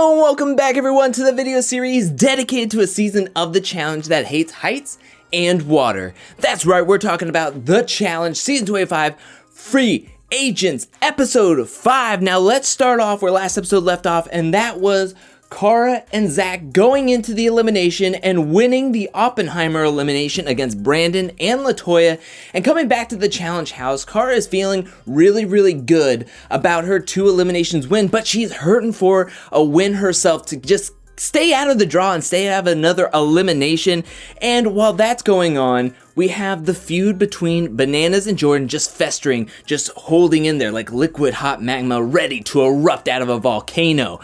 Hello and welcome back everyone to the video series dedicated to a season of the challenge that hates heights and water. That's right, we're talking about The Challenge Season 25 Free Agents Episode 5. Now let's start off where last episode left off, and that was Cara and Zach going into the elimination and winning the Oppenheimer elimination against Brandon and LaToya. And coming back to the challenge house, Cara is feeling really good about her 2 eliminations win, but she's hurting for a win herself to just stay out of the draw and stay out of another elimination. And while that's going on, we have the feud between Bananas and Jordan just festering, just holding in there like liquid hot magma ready to erupt out of a volcano.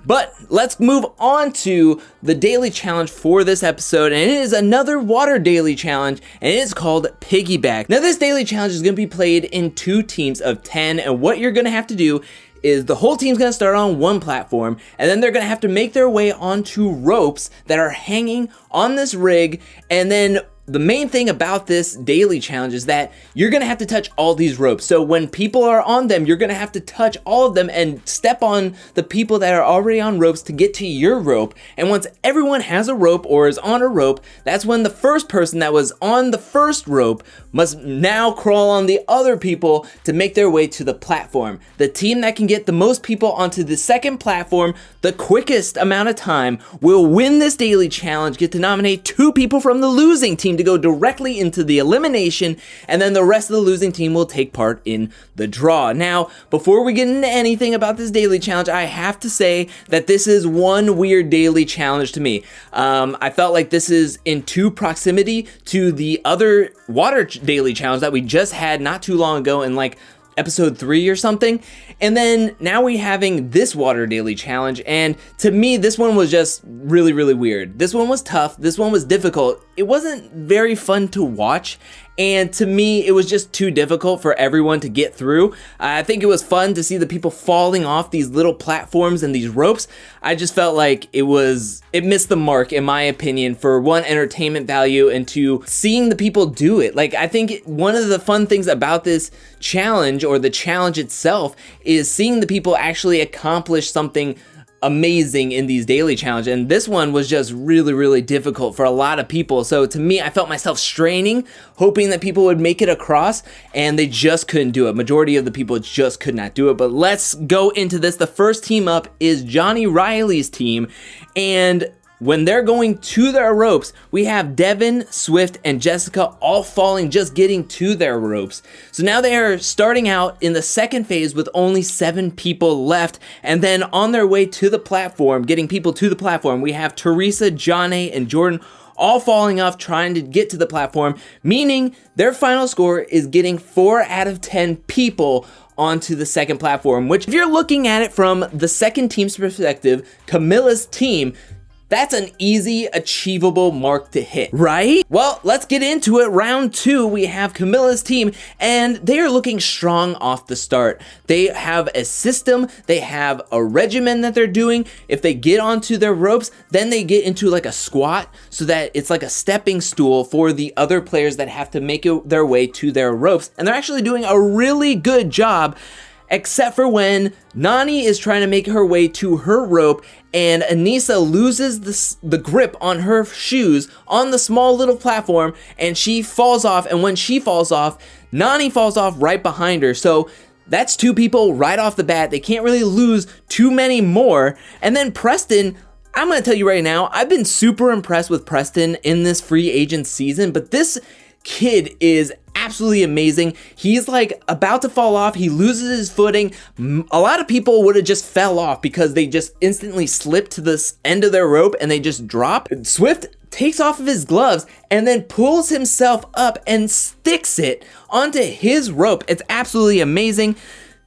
But let's move on to the daily challenge for this episode, and it is another water daily challenge, and it is called Piggyback. Now this daily challenge is going to be played in 2 teams of 10, and what you're going to have to do is the whole team's going to start on one platform, and then they're going to have to make their way onto ropes that are hanging on this rig. And then the main thing about this daily challenge is that you're gonna have to touch all these ropes. So when people are on them, you're gonna have to touch all of them and step on the people that are already on ropes to get to your rope. And once everyone has a rope or is on a rope, that's when the first person that was on the first rope must now crawl on the other people to make their way to the platform. The team that can get the most people onto the second platform the quickest amount of time will win this daily challenge, get to nominate 2 people from the losing team to go directly into the elimination, and then the rest of the losing team will take part in the draw. Now, before we get into anything about this daily challenge, I have to say that this is one weird daily challenge to me. I felt like this is in too proximity to the other water daily challenge that we just had not too long ago in like episode 3 or something. And then now we having this water daily challenge, and to me this one was just really weird. This one was tough, this one was difficult. It wasn't very fun to watch, and to me it was just too difficult for everyone to get through. I think it was fun to see the people falling off these little platforms and these ropes. I just felt like it missed the mark in my opinion for 1, entertainment value, and 2, seeing the people do it. Like, I think one of the fun things about this challenge, or the challenge itself, is seeing the people actually accomplish something amazing in these daily challenges, and this one was just really difficult for a lot of people. So to me, I felt myself straining, hoping that people would make it across, and they just couldn't do it. Majority of the people just could not do it. But let's go into this. The first team up is Johnny Riley's team, and when they're going to their ropes, we have Devin, Swift, and Jessica all falling, just getting to their ropes. So now they are starting out in the second phase with only 7 people left, and then on their way to the platform, getting people to the platform, we have Teresa, Johnny, and Jordan all falling off trying to get to the platform, meaning their final score is getting 4 out of 10 people onto the second platform, which, if you're looking at it from the second team's perspective, Camilla's team, that's an easy, achievable mark to hit, right? Well, let's get into it. Round 2, we have Camilla's team, and they are looking strong off the start. They have a system, they have a regimen that they're doing. If they get onto their ropes, then they get into like a squat, so that it's like a stepping stool for the other players that have to make their way to their ropes. And they're actually doing a really good job, except for when Nani is trying to make her way to her rope, and Aneesa loses the grip on her shoes on the small little platform, and she falls off. And when she falls off, Nani falls off right behind her. So that's 2 people right off the bat. They can't really lose too many more. And then Preston, I'm gonna tell you right now, I've been super impressed with Preston in this free agent season, but this kid is absolutely amazing. He's like about to fall off, he loses his footing. A lot of people would have just fell off because they just instantly slipped to this end of their rope and they just drop. Swift takes off of his gloves and then pulls himself up and sticks it onto his rope. It's absolutely amazing.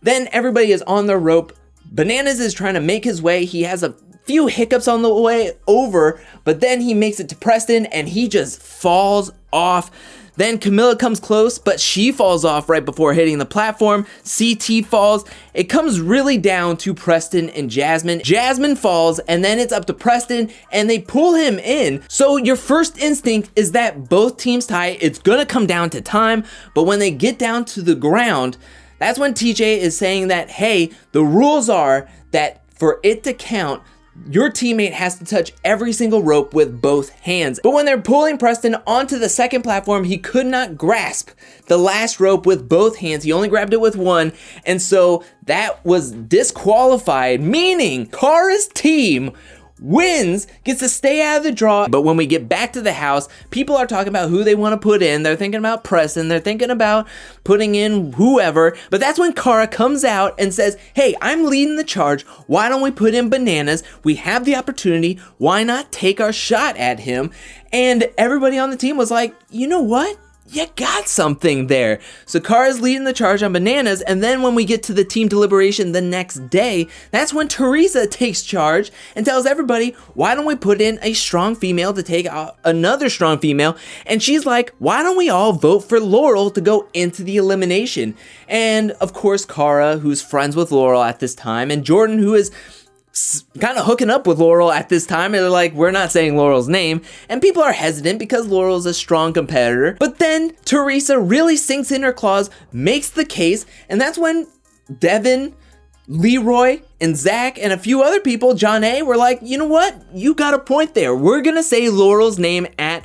Then everybody is on their rope. Bananas is trying to make his way. He has a few hiccups on the way over, but then he makes it to Preston and he just falls off. Then Camilla comes close, but she falls off right before hitting the platform. CT falls. It comes really down to Preston and Jasmine. Jasmine falls, and then it's up to Preston, and they pull him in. So your first instinct is that both teams tie. It's gonna come down to time, but when they get down to the ground, that's when TJ is saying that, hey, the rules are that for it to count, your teammate has to touch every single rope with both hands. But when they're pulling Preston onto the second platform, he could not grasp the last rope with both hands. He only grabbed it with one, and so that was disqualified, meaning Cara's team wins, gets to stay out of the draw. But when we get back to the house, people are talking about who they want to put in. They're thinking about Preston. They're thinking about putting in whoever. But that's when Cara comes out and says, hey, I'm leading the charge. Why don't we put in Bananas? We have the opportunity. Why not take our shot at him? And everybody on the team was like, you know what? You got something there. So Cara's leading the charge on Bananas, and then when we get to the team deliberation the next day, that's when Teresa takes charge and tells everybody, why don't we put in a strong female to take out another strong female? And she's like, why don't we all vote for Laurel to go into the elimination? And of course, Cara, who's friends with Laurel at this time, and Jordan, who is kind of hooking up with Laurel at this time, and they're like, we're not saying Laurel's name, and people are hesitant because Laurel's a strong competitor. But then Teresa really sinks in her claws, makes the case, and that's when Devin, Leroy, and Zach, and a few other people, John A, were like, you know what? You got a point there. We're gonna say Laurel's name at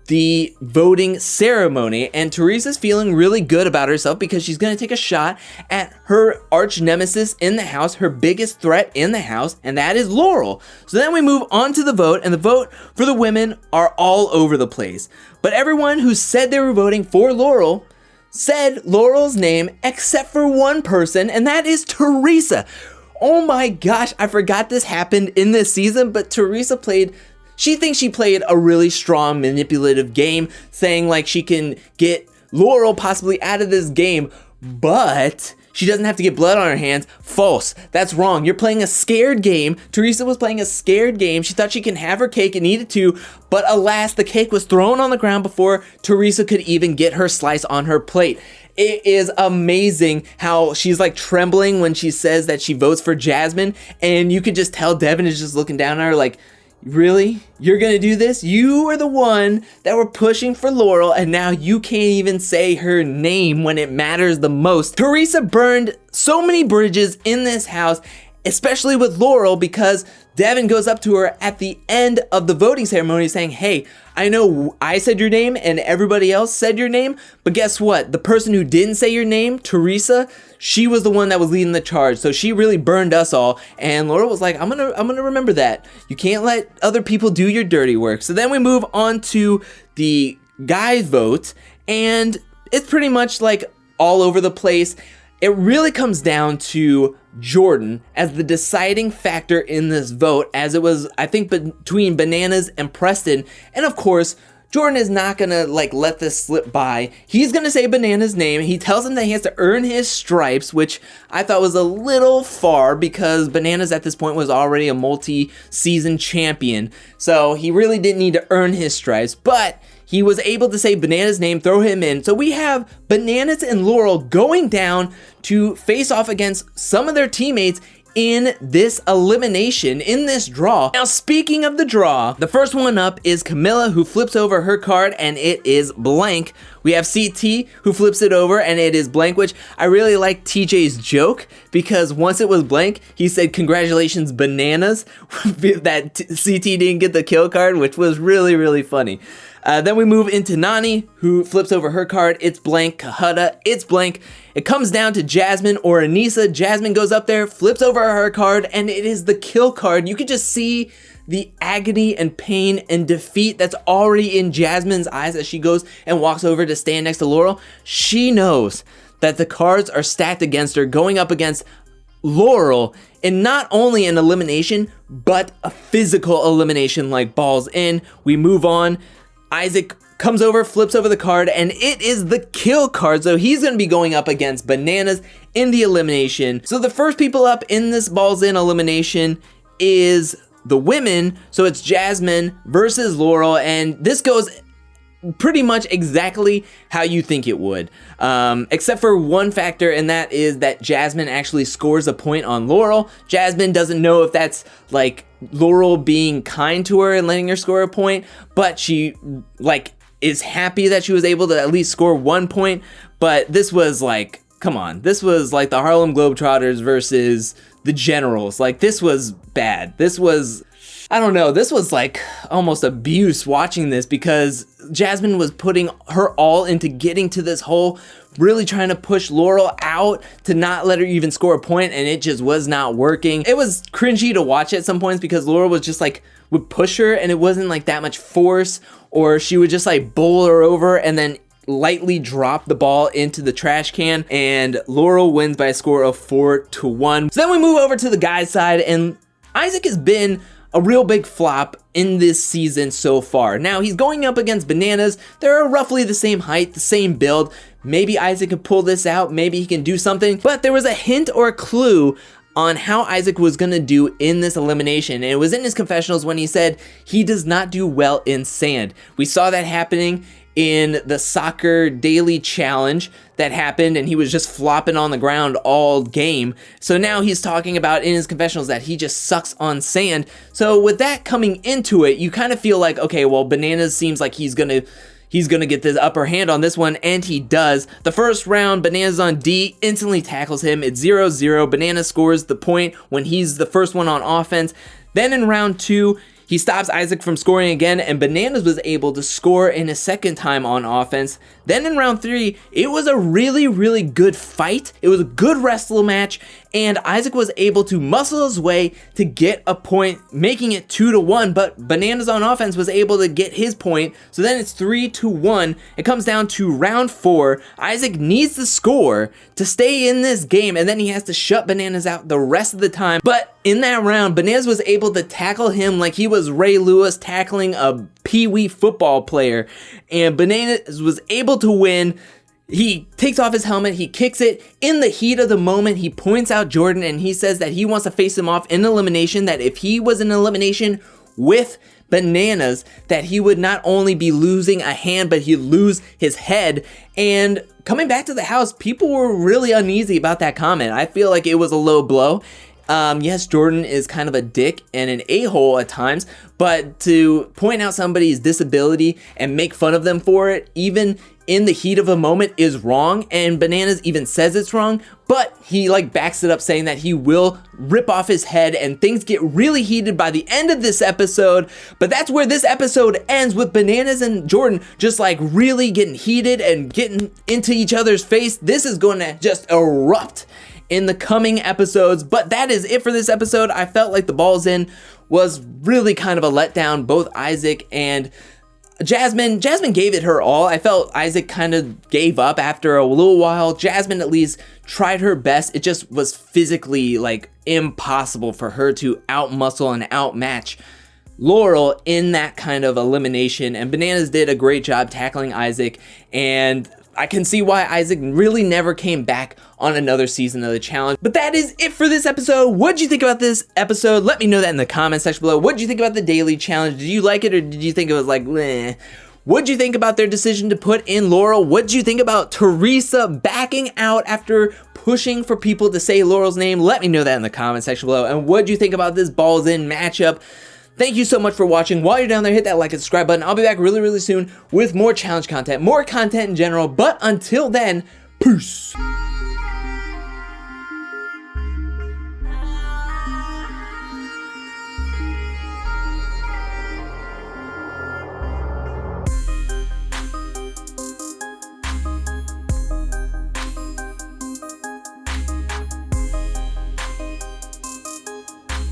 the voting ceremony, and Teresa's feeling really good about herself because she's gonna take a shot at her arch nemesis in the house, her biggest threat in the house, and that is Laurel. So then we move on to the vote, and the vote for the women are all over the place. But everyone who said they were voting for Laurel said Laurel's name except for one person, and that is Teresa. Oh my gosh, I forgot this happened in this season, but Teresa she thinks she played a really strong manipulative game, saying like she can get Laurel possibly out of this game, but she doesn't have to get blood on her hands. False. That's wrong. You're playing a scared game. Teresa was playing a scared game. She thought she can have her cake and eat it too, but alas, the cake was thrown on the ground before Teresa could even get her slice on her plate. It is amazing how she's like trembling when she says that she votes for Jasmine, and you could just tell Devin is just looking down at her like, really? You're gonna do this? You are the one that were pushing for Laurel, and now you can't even say her name when it matters the most. Teresa burned so many bridges in this house, especially with Laurel, because Devin goes up to her at the end of the voting ceremony saying, hey, I know I said your name and everybody else said your name, but guess what? The person who didn't say your name, Teresa, she was the one that was leading the charge. So she really burned us all. And Laurel was like, I'm gonna remember that. You can't let other people do your dirty work. So then we move on to the guys vote, and it's pretty much like all over the place. It really comes down to Jordan as the deciding factor in this vote, as it was, I think, between Bananas and Preston. And of course, Jordan is not gonna like let this slip by. He's gonna say Bananas' name. He tells him that he has to earn his stripes, which I thought was a little far because Bananas at this point was already a multi-season champion. So he really didn't need to earn his stripes, but he was able to say Bananas' name, throw him in. So we have Bananas and Laurel going down to face off against some of their teammates in this elimination, in this draw. Now, speaking of the draw, the first one up is Camilla, who flips over her card, and it is blank. We have CT, who flips it over, and it is blank, which I really like TJ's joke, because once it was blank, he said, congratulations, Bananas, that CT didn't get the kill card, which was really, really funny. Then we move into Nani, who flips over her card. It's blank. Cohutta, it's blank. It comes down to Jasmine or Aneesa. Jasmine goes up there, flips over her card, and it is the kill card. You could just see the agony and pain and defeat that's already in Jasmine's eyes as she goes and walks over to stand next to Laurel. She knows that the cards are stacked against her, going up against Laurel, and not only an elimination, but a physical elimination, like balls in. We move on. Isaac comes over, flips over the card, and it is the kill card. So he's going to be going up against Bananas in the elimination. So the first people up in this balls in elimination is the women. So it's Jasmine versus Laurel, and this goes pretty much exactly how you think it would, except for one factor, and that is that Jasmine actually scores a point on Laurel. Jasmine doesn't know if that's like Laurel being kind to her and letting her score a point, but she like is happy that she was able to at least score 1 point. But this was like, come on, this was like the Harlem Globetrotters versus the generals. Like, this was bad. This was, I don't know, this was like almost abuse watching this, because Jasmine was putting her all into getting to this hole, really trying to push Laurel out to not let her even score a point, and it just was not working. It was cringy to watch at some points, because Laurel was just like, would push her, and it wasn't like that much force, or she would just like bowl her over and then lightly drop the ball into the trash can, and Laurel wins by a score of 4-1. So then we move over to the guys' side, and Isaac has been a real big flop in this season so far. Now, he's going up against Bananas. They're roughly the same height, the same build. Maybe Isaac can pull this out. Maybe he can do something. But there was a hint or a clue on how Isaac was gonna do in this elimination. And it was in his confessionals when he said he does not do well in sand. We saw that happening in the soccer daily challenge that happened, and he was just flopping on the ground all game. So now he's talking about in his confessionals that he just sucks on sand. So with that coming into it, you kind of feel like, okay, well, Bananas seems like he's gonna get this upper hand on this one, and he does. The first round, Bananas on D instantly tackles him. It's 0-0. Bananas scores the point when he's the first one on offense. Then in round 2, he stops Isaac from scoring again, and Bananas was able to score in a second time on offense. Then in round 3, it was a really, really good fight. It was a good wrestle match, and Isaac was able to muscle his way to get a point, making it 2-1, but Bananas on offense was able to get his point, so then it's 3-1. It comes down to round 4. Isaac needs to score to stay in this game, and then he has to shut Bananas out the rest of the time. But in that round, Bananas was able to tackle him like he was Ray Lewis tackling a pee-wee football player, and Bananas was able to win. He takes off his helmet, he kicks it. In the heat of the moment, he points out Jordan, and he says that he wants to face him off in elimination, that if he was in elimination with Bananas, that he would not only be losing a hand, but he'd lose his head. And coming back to the house, people were really uneasy about that comment. I feel like it was a low blow. Yes, Jordan is kind of a dick and an a-hole at times, but to point out somebody's disability and make fun of them for it, even in the heat of a moment, is wrong. And Bananas even says it's wrong, but he like backs it up, saying that he will rip off his head, and things get really heated by the end of this episode. But that's where this episode ends, with Bananas and Jordan just like really getting heated and getting into each other's face. This is going to just erupt in the coming episodes, but that is it for this episode. I felt like the Balls In was really kind of a letdown. Both Isaac and Jasmine gave it her all. I felt Isaac kind of gave up after a little while. Jasmine at least tried her best. It just was physically like impossible for her to outmuscle and outmatch Laurel in that kind of elimination, and Bananas did a great job tackling Isaac, and I can see why Isaac really never came back on another season of the challenge. But that is it for this episode. What'd you think about this episode? Let me know that in the comment section below. What'd you think about the daily challenge? Did you like it, or did you think it was like, meh? What'd you think about their decision to put in Laurel? What'd you think about Teresa backing out after pushing for people to say Laurel's name? Let me know that in the comment section below. And what'd you think about this Balls In matchup? Thank you so much for watching. While you're down there, hit that like and subscribe button. I'll be back really, really soon with more challenge content, more content in general. But until then, peace.